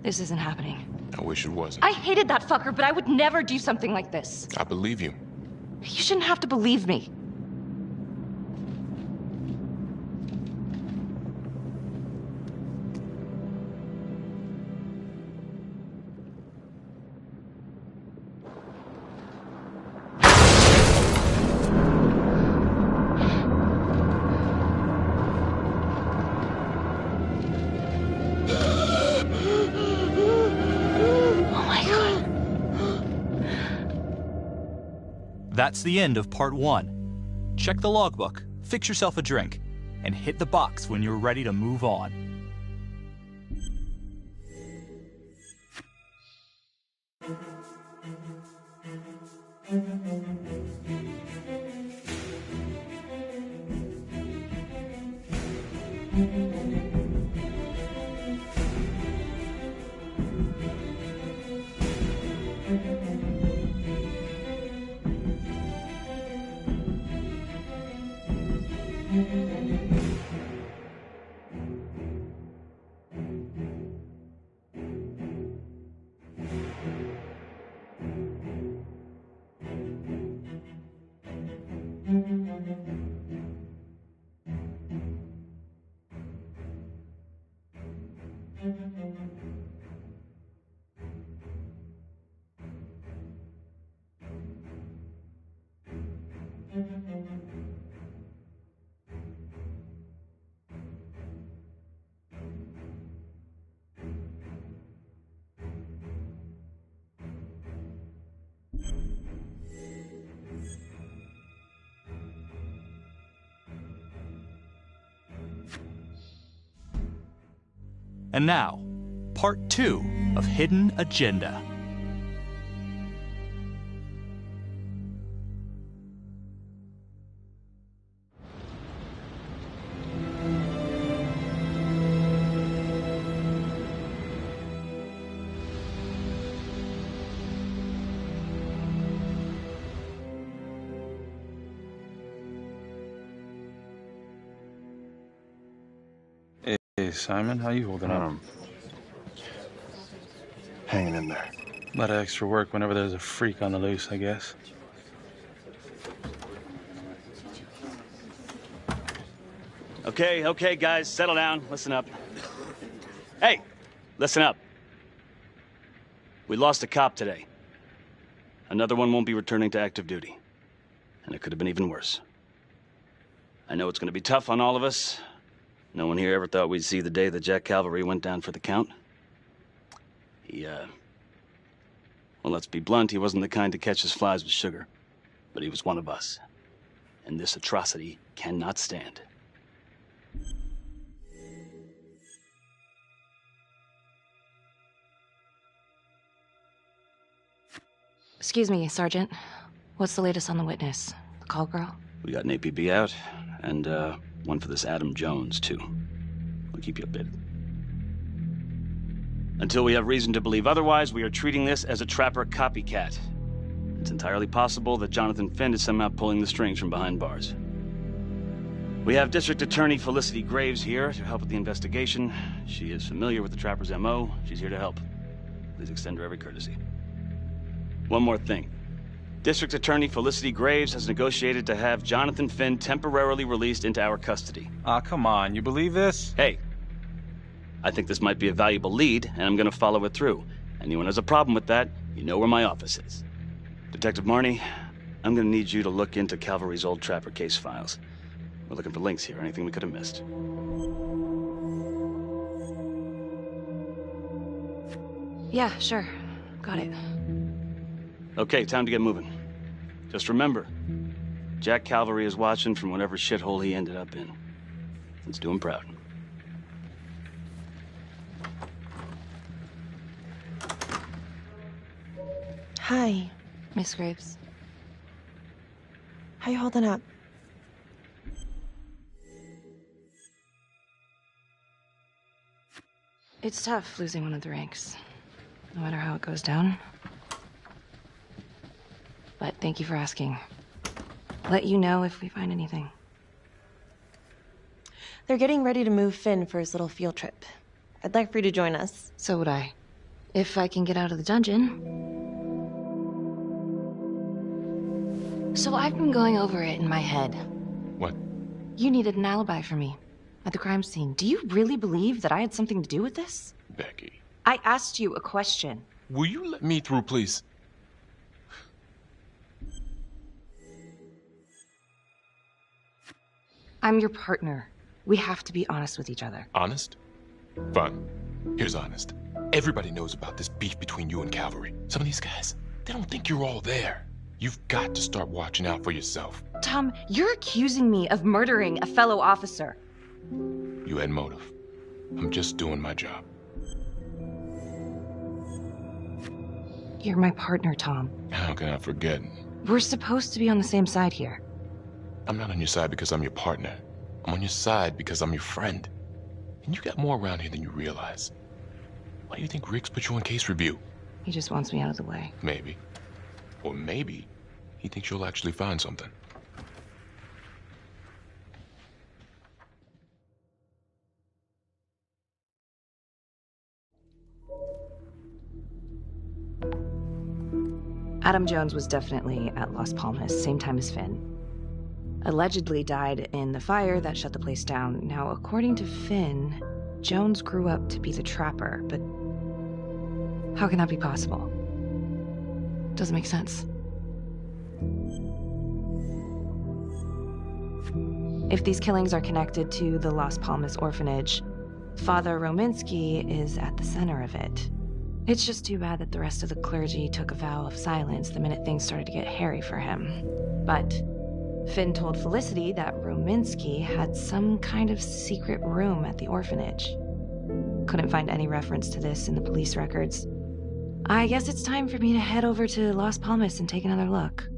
This isn't happening. I wish it wasn't. I hated that fucker, but I would never do something like this. I believe you. You shouldn't have to believe me. That's the end of Part 1. Check the logbook, fix yourself a drink, and hit the box when you're ready to move on. And now, Part 2 of Hidden Agenda. Hey, Simon, how you holding up? Hanging in there. A lot of extra work whenever there's a freak on the loose, I guess. Okay, guys, settle down. Listen up. Hey, listen up. We lost a cop today. Another one won't be returning to active duty. And it could have been even worse. I know it's going to be tough on all of us. No one here ever thought we'd see the day that Jack Calvary went down for the count. Well, let's be blunt, he wasn't the kind to catch his flies with sugar. But he was one of us. And this atrocity cannot stand. Excuse me, Sergeant. What's the latest on the witness? The call girl? We got an APB out, and one for this Adam Jones, too. We'll keep you updated. Until we have reason to believe otherwise, we are treating this as a trapper copycat. It's entirely possible that Jonathan Finn is somehow pulling the strings from behind bars. We have District Attorney Felicity Graves here to help with the investigation. She is familiar with the trapper's MO. She's here to help. Please extend her every courtesy. One more thing. District Attorney Felicity Graves has negotiated to have Jonathan Finn temporarily released into our custody. Ah, come on. You believe this? Hey, I think this might be a valuable lead, and I'm going to follow it through. Anyone has a problem with that, you know where my office is. Detective Marnie, I'm going to need you to look into Calvary's old trapper case files. We're looking for links here, anything we could have missed. Yeah, sure. Got it. Okay, time to get moving. Just remember, Jack Calvary is watching from whatever shithole he ended up in. Let's do him proud. Hi, Miss Graves. how you holding up? It's tough losing one of the ranks, no matter how it goes down. But thank you for asking. Let you know if we find anything. They're getting ready to move Finn for his little field trip. I'd like for you to join us. So would I. If I can get out of the dungeon. So I've been going over it in my head. What? You needed an alibi for me at the crime scene. Do you really believe that I had something to do with this? Becky. I asked you a question. Will you let me through, please? I'm your partner. We have to be honest with each other. Honest? Fine. Here's honest. Everybody knows about this beef between you and Cavalry. Some of these guys, they don't think you're all there. You've got to start watching out for yourself. Tom, you're accusing me of murdering a fellow officer. You had motive. I'm just doing my job. You're my partner, Tom. How can I forget? We're supposed to be on the same side here. I'm not on your side because I'm your partner. I'm on your side because I'm your friend. And you got more around here than you realize. Why do you think Riggs put you on case review? He just wants me out of the way. Maybe. Or maybe he thinks you'll actually find something. Adam Jones was definitely at Las Palmas, same time as Finn. Allegedly died in the fire that shut the place down. Now, according to Finn, Jones grew up to be the trapper, but how can that be possible? Doesn't make sense. If these killings are connected to the Las Palmas orphanage, Father Rominsky is at the center of it. It's just too bad that the rest of the clergy took a vow of silence the minute things started to get hairy for him. But Finn told Felicity that Rominsky had some kind of secret room at the orphanage. Couldn't find any reference to this in the police records. I guess it's time for me to head over to Las Palmas and take another look.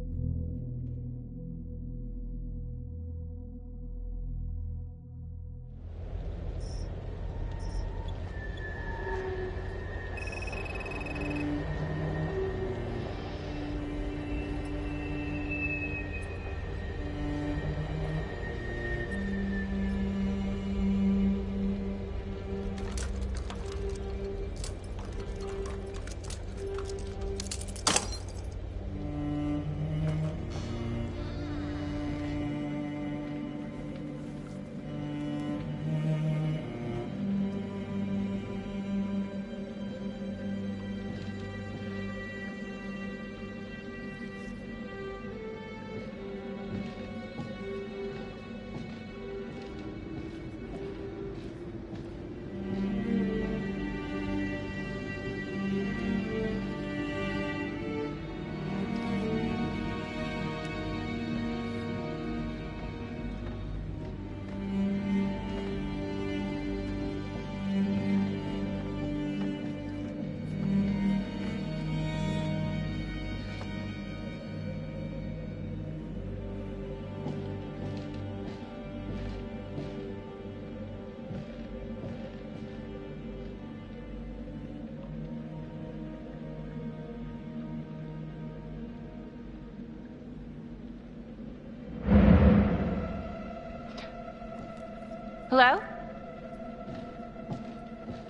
Hello?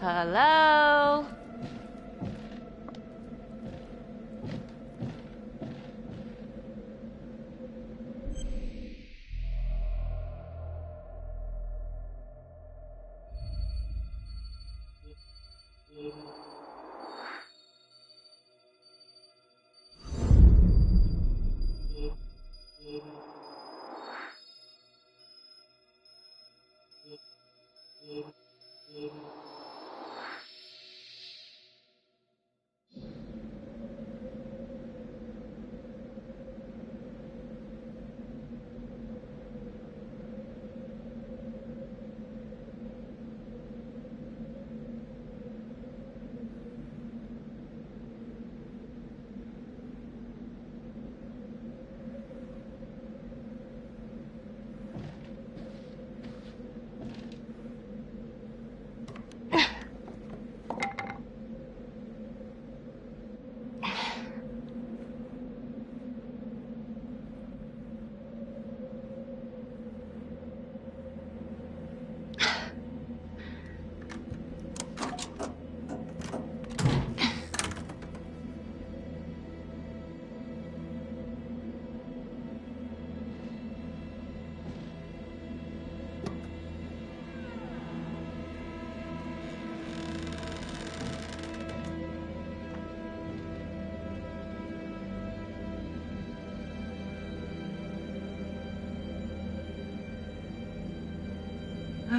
Hello?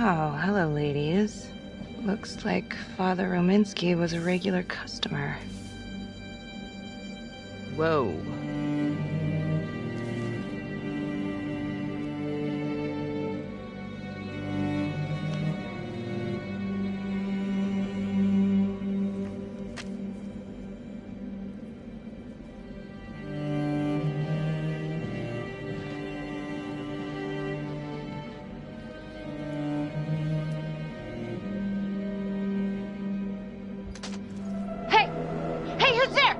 Oh, hello, ladies. Looks like Father Rominsky was a regular customer. Whoa. Hey! Hey, who's there?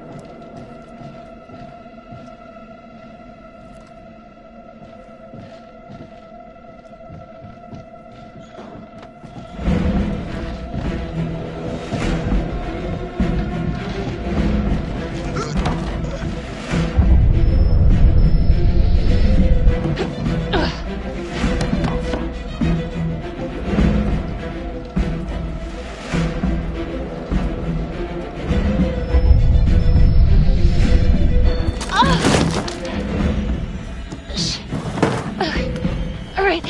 All right.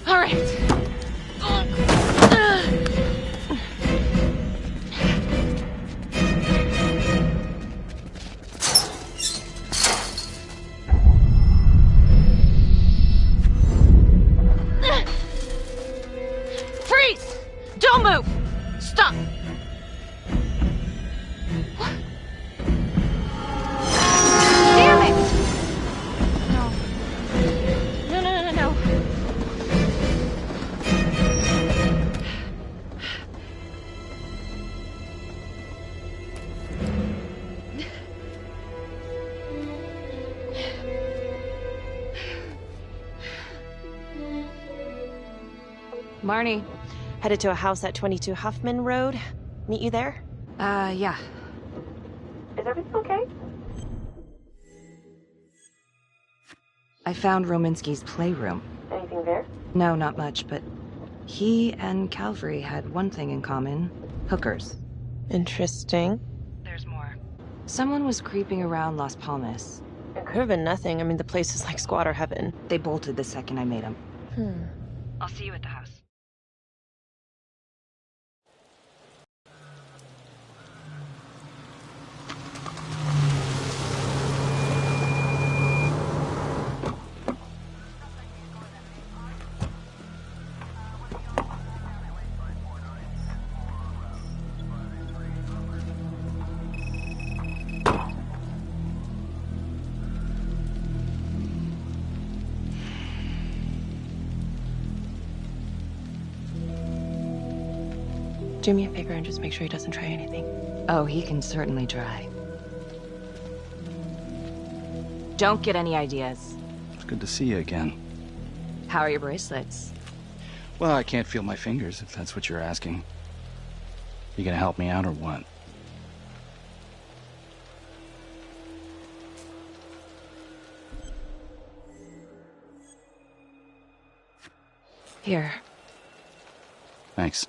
All right. Freeze! Don't move! Stop! What? Damn it! No. No, no, no, no. Marnie. Headed to a house at 22 Huffman Road. Meet you there? Yeah. Is everything okay? I found Rominsky's playroom. Anything there? No, not much, but he and Calvary had one thing in common. Hookers. Interesting. There's more. Someone was creeping around Las Palmas. It could have been nothing. I mean, the place is like squatter heaven. They bolted the second I made them. Hmm. I'll see you at the house. Do me a favor and just make sure he doesn't try anything. Oh, he can certainly try. Don't get any ideas. It's good to see you again. How are your bracelets? Well, I can't feel my fingers, if that's what you're asking. You gonna help me out or what? Here. Thanks.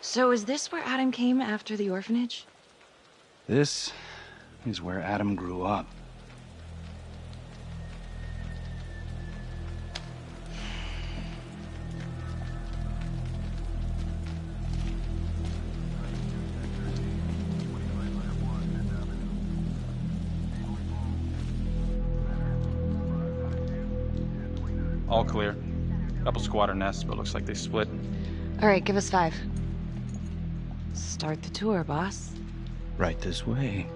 So is this where Adam came after the orphanage? This is where Adam grew up. All clear. Couple squatter nests, but looks like they split. All right, give us 5. Start the tour, boss. Right this way.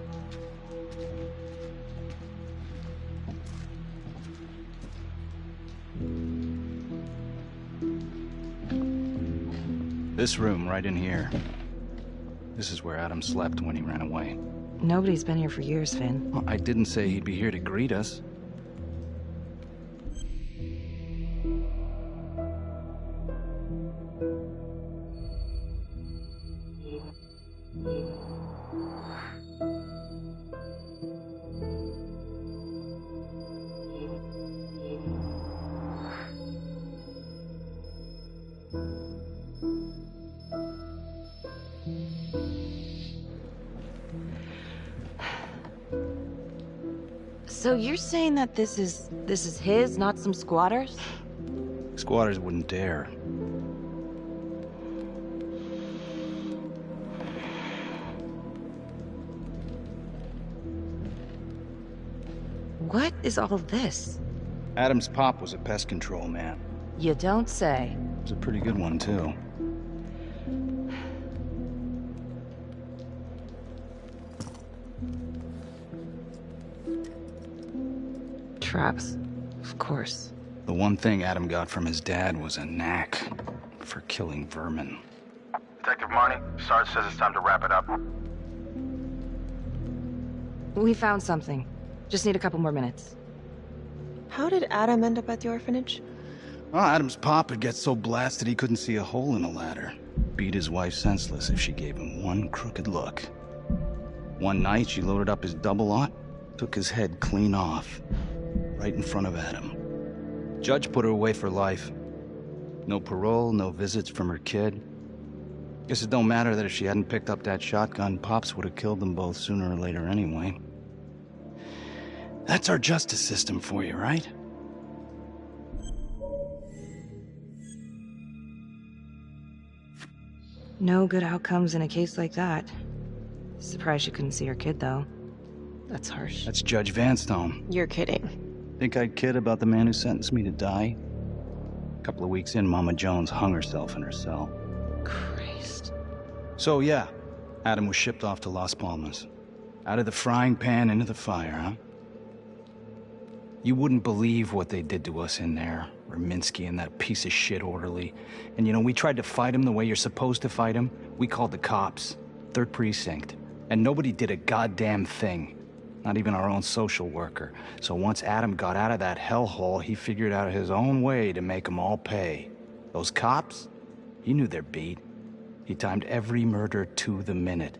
This room right in here. This is where Adam slept when he ran away. Nobody's been here for years, Finn. Well, I didn't say he'd be here to greet us. So you're saying that this is his, not some squatters? Squatters wouldn't dare. What is all this? Adam's pop was a pest control man. You don't say. It was a pretty good one, too. Traps. Of course. The one thing Adam got from his dad was a knack for killing vermin. Detective Marnie, Sarge says it's time to wrap it up. We found something. Just need a couple more minutes. How did Adam end up at the orphanage? Well, Adam's pop would get so blasted he couldn't see a hole in a ladder. Beat his wife senseless if she gave him one crooked look. One night, she loaded up his double-aught, took his head clean off, right in front of Adam. Judge put her away for life. No parole, no visits from her kid. Guess it don't matter that if she hadn't picked up that shotgun, Pops would have killed them both sooner or later anyway. That's our justice system for you, right? No good outcomes in a case like that. Surprised she couldn't see her kid, though. That's harsh. That's Judge Vanstone. You're kidding. Think I'd kid about the man who sentenced me to die? A couple of weeks in, Mama Jones hung herself in her cell. Christ. So yeah, Adam was shipped off to Las Palmas. Out of the frying pan into the fire, huh? You wouldn't believe what they did to us in there. Rominsky and that piece of shit orderly. And you know, we tried to fight him the way you're supposed to fight him. We called the cops. 3rd Precinct. And nobody did a goddamn thing. Not even our own social worker. So once Adam got out of that hellhole, he figured out his own way to make them all pay. Those cops? He knew their beat. He timed every murder to the minute.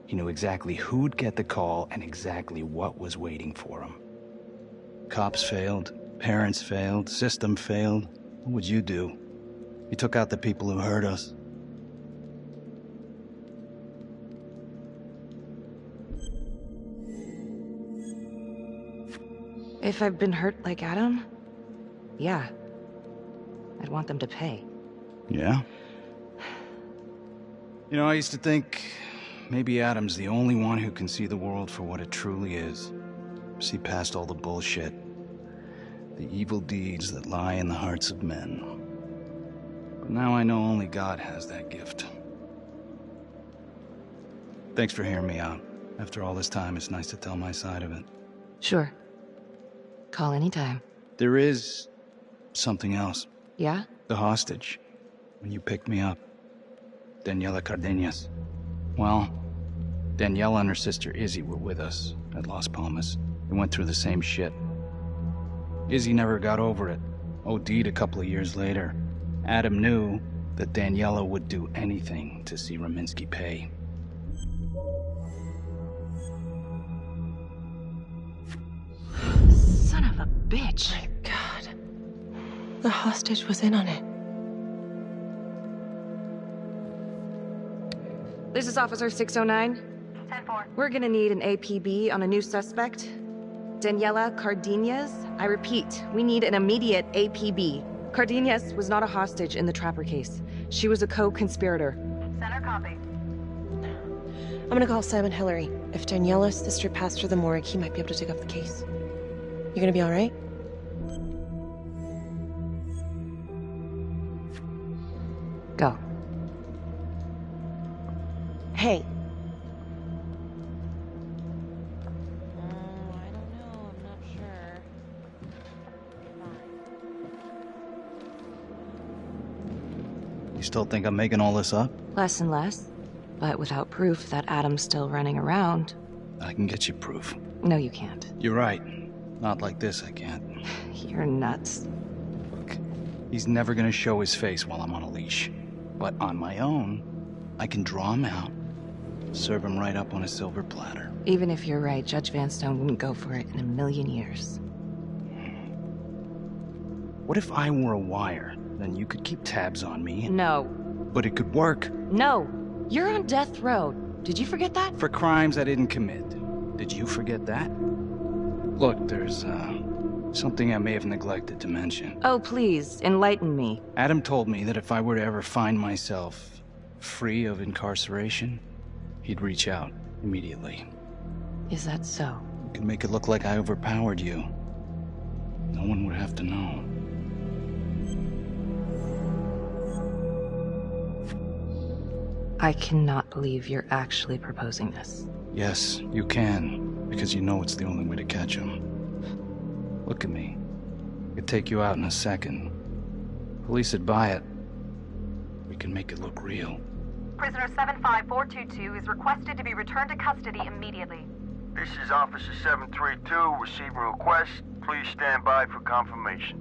He knew exactly who'd get the call and exactly what was waiting for him. Cops failed, parents failed, system failed. What would you do? You took out the people who hurt us. If I've been hurt like Adam, yeah. I'd want them to pay. Yeah? You know, I used to think maybe Adam's the only one who can see the world for what it truly is. See past all the bullshit. The evil deeds that lie in the hearts of men. But now I know only God has that gift. Thanks for hearing me out. After all this time, it's nice to tell my side of it. Sure. Call anytime. There is something else. Yeah? The hostage. When you picked me up. Daniela Cardenas. Well, Daniela and her sister Izzy were with us at Las Palmas. We went through the same shit. Izzy never got over it. OD'd a couple of years later. Adam knew that Daniela would do anything to see Rominsky pay. Son of a bitch. My God. The hostage was in on it. This is Officer 609. 10-4. We're gonna need an APB on a new suspect. Daniela Cardenas. I repeat, we need an immediate APB. Cardenas was not a hostage in the Trapper case. She was a co-conspirator. Center copy. I'm gonna call Sam and Hillary. If Daniela's sister passed through the morgue, he might be able to take up the case. You gonna be all right? Go. Hey. You still think I'm making all this up? Less and less. But without proof that Adam's still running around. I can get you proof. No, you can't. You're right. Not like this, I can't. You're nuts. Look, he's never gonna show his face while I'm on a leash. But on my own, I can draw him out, serve him right up on a silver platter. Even if you're right, Judge Vanstone wouldn't go for it in a million years. What if I were a wire? Then you could keep tabs on me. No. But it could work. No. You're on death row. Did you forget that? For crimes I didn't commit. Did you forget that? Look, there's, something I may have neglected to mention. Oh, please, enlighten me. Adam told me that if I were to ever find myself free of incarceration, he'd reach out immediately. Is that so? We can make it look like I overpowered you. No one would have to know. I cannot believe you're actually proposing this. Yes, you can, because you know it's the only way to catch him. Look at me. I could take you out in a second. Police would buy it. We can make it look real. Prisoner 75422 is requested to be returned to custody immediately. This is Officer 732 receiving request. Please stand by for confirmation.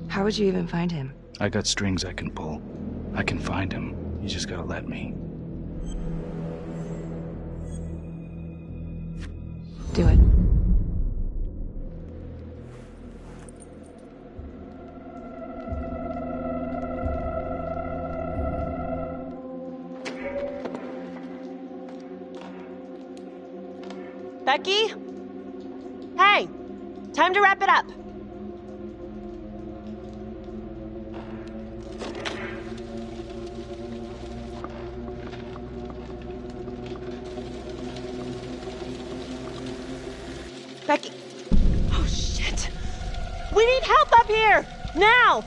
How would you even find him? I got strings I can pull. I can find him. You just gotta let me. Do it. Becky? Hey! Time to wrap it up. Becky. Oh, shit. We need help up here! Now!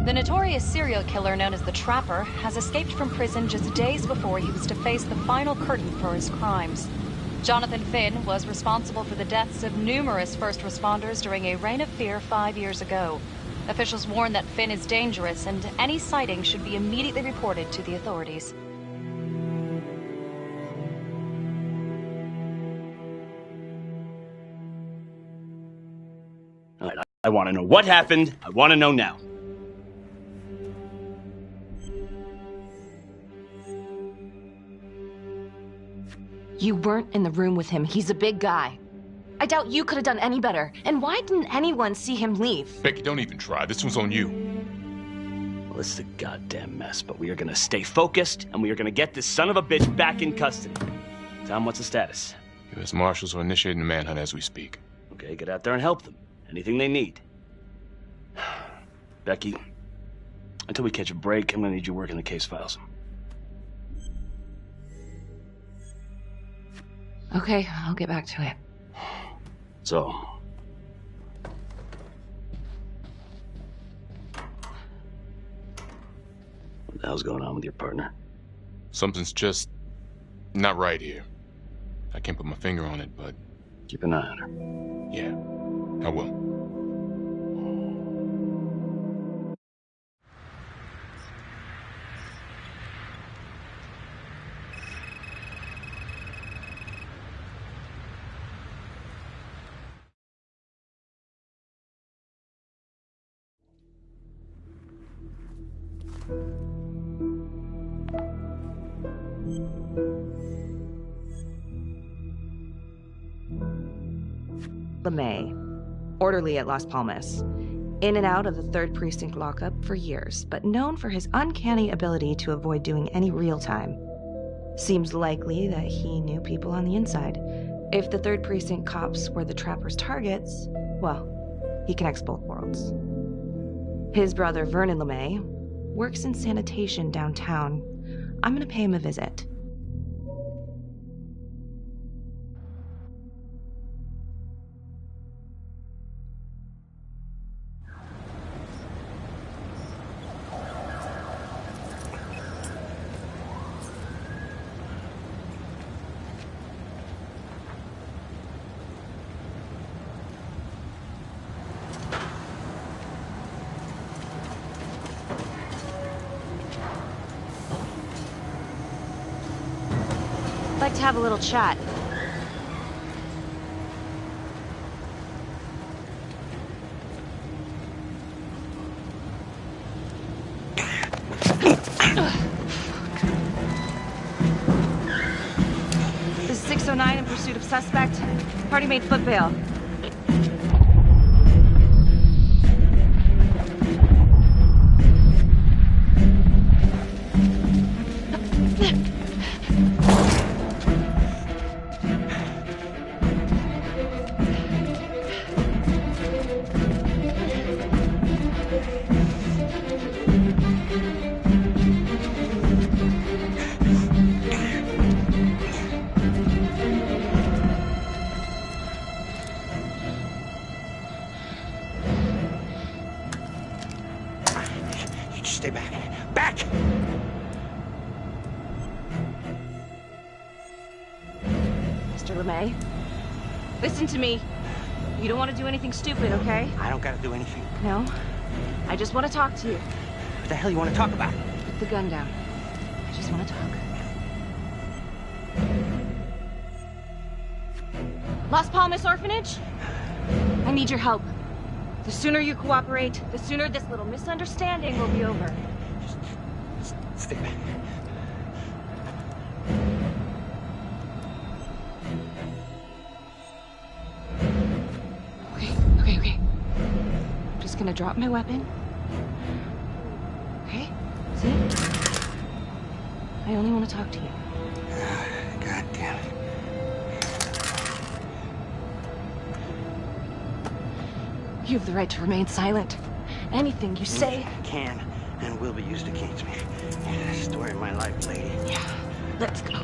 The notorious serial killer known as the Trapper has escaped from prison just days before he was to face the final curtain for his crimes. Jonathan Finn was responsible for the deaths of numerous first responders during a reign of fear 5 years ago. Officials warn that Finn is dangerous and any sighting should be immediately reported to the authorities. All right, I want to know what happened. I want to know now. You weren't in the room with him. He's a big guy. I doubt you could have done any better. And why didn't anyone see him leave? Becky, don't even try. This one's on you. Well, it's a goddamn mess, but we are gonna stay focused, and we are gonna get this son of a bitch back in custody. Tom, what's the status? U.S. Marshals are initiating the manhunt as we speak. Okay, get out there and help them. Anything they need. Becky, until we catch a break, I'm gonna need you working the case files. Okay, I'll get back to it. So, what the hell's going on with your partner? Something's just not right here. I can't put my finger on it, but... Keep an eye on her. Yeah, I will. LeMay, orderly at Las Palmas. In and out of the 3rd Precinct lockup for years, but known for his uncanny ability to avoid doing any real time. Seems likely that he knew people on the inside. If the 3rd Precinct cops were the Trapper's targets, well, he connects both worlds. His brother, Vernon LeMay, works in sanitation downtown. I'm gonna pay him a visit. I'd like to have a little chat. This is 609 in pursuit of suspect. Party made foot bail. Mr. LeMay. Listen to me. You don't want to do anything stupid, okay? I don't gotta do anything. No. I just want to talk to you. What the hell you want to talk about? Put the gun down. I just want to talk. Las Palmas Orphanage? I need your help. The sooner you cooperate, the sooner this little misunderstanding will be over. Just stay back. Okay. I'm just gonna drop my weapon. Okay? See? I only want to talk to you. God damn it. You have the right to remain silent. Anything you say... Can and will be used against me. Story of my life, lady. Yeah, let's go.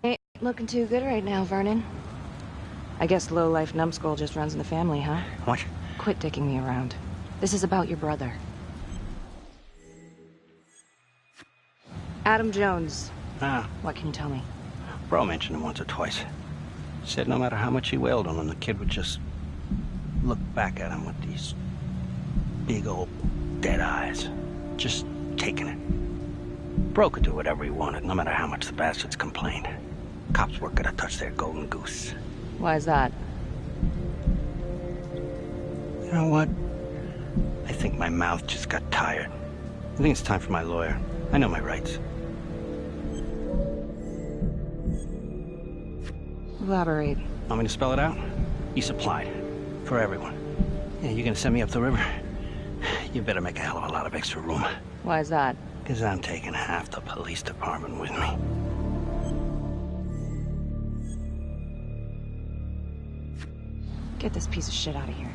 Ain't looking too good right now, Vernon. I guess low-life numbskull just runs in the family, huh? What? Quit dicking me around. This is about your brother. Adam Jones. Ah, What can you tell me? Bro mentioned him once or twice. Said no matter how much he wailed on him, the kid would just look back at him with these big old dead eyes. Just taking it. Bro could do whatever he wanted, no matter how much the bastards complained. Cops weren't gonna touch their golden goose. Why is that? You know what? I think my mouth just got tired. I think it's time for my lawyer. I know my rights. Elaborate. Want me to spell it out? He supplied. For everyone. Yeah, you gonna send me up the river? You better make a hell of a lot of extra room. Why is that? Because I'm taking half the police department with me. Get this piece of shit out of here.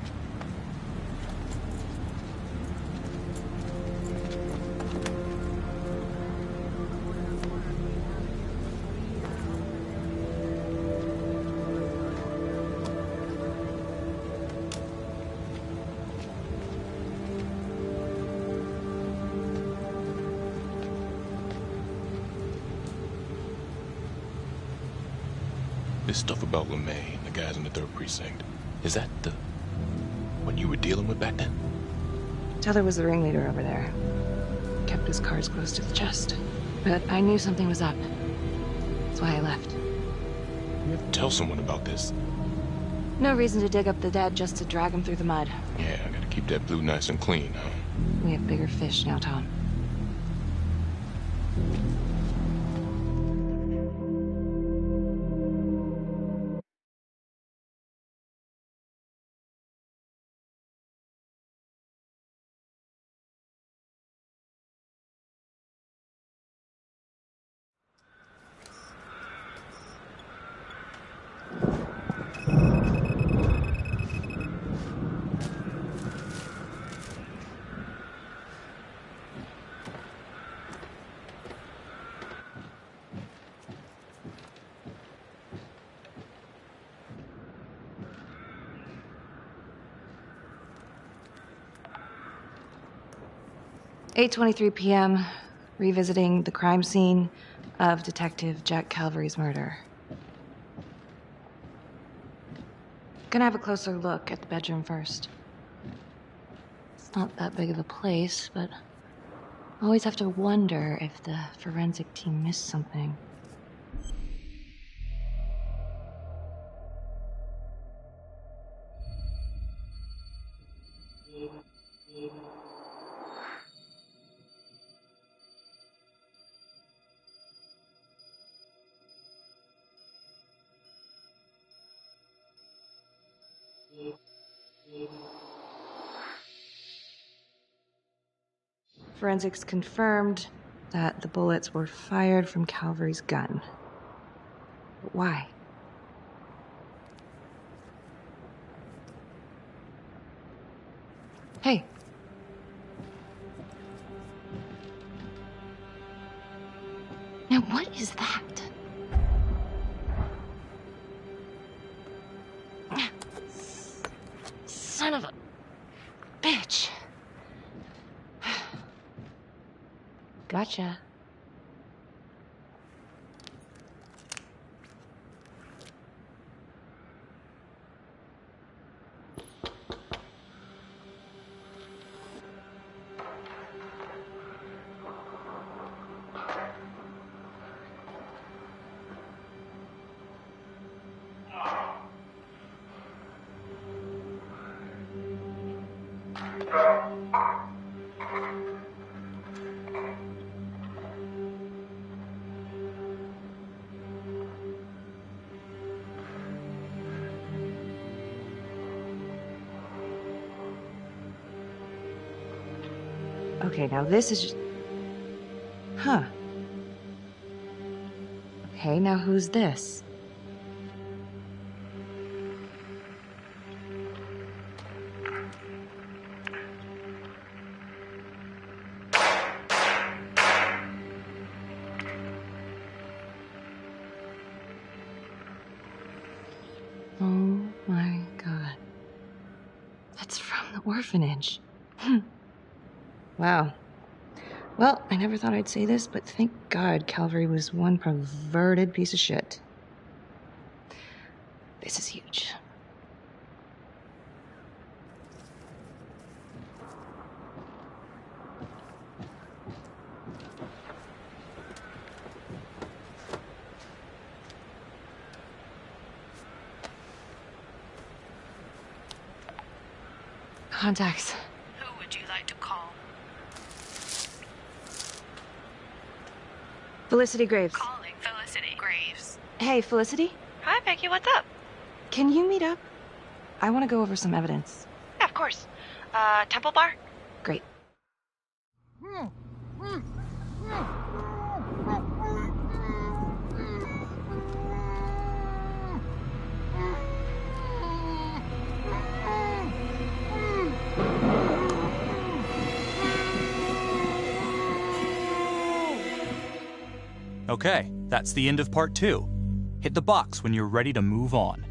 This stuff about LeMay and the guys in the 3rd Precinct, is that what you were dealing with back then? Teller was the ringleader over there. Kept his cards close to the chest. But I knew something was up. That's why I left. You have to tell someone about this. No reason to dig up the dead just to drag them through the mud. Yeah, I gotta keep that blue nice and clean, huh? We have bigger fish now, Tom. "8:23 p.m., revisiting the crime scene of Detective Jack Calvary's murder. Gonna have a closer look at the bedroom first. It's not that big of a place, but I always have to wonder if the forensic team missed something. Forensics confirmed that the bullets were fired from Calvary's gun. But why? Hey. Now what is that? Son of a bitch. Gotcha. Okay, now this is just... Huh. Okay, now who's this? Oh my god. That's from the orphanage. Wow. Well, I never thought I'd say this, but thank God Calvary was one perverted piece of shit. This is huge. Contacts. Who would you like to call? Felicity Graves. Calling Felicity Graves. Hey, Felicity? Hi, Becky, what's up? Can you meet up? I want to go over some evidence. Yeah, of course. Temple Bar? Great. Okay, that's the end of part 2. Hit the box when you're ready to move on.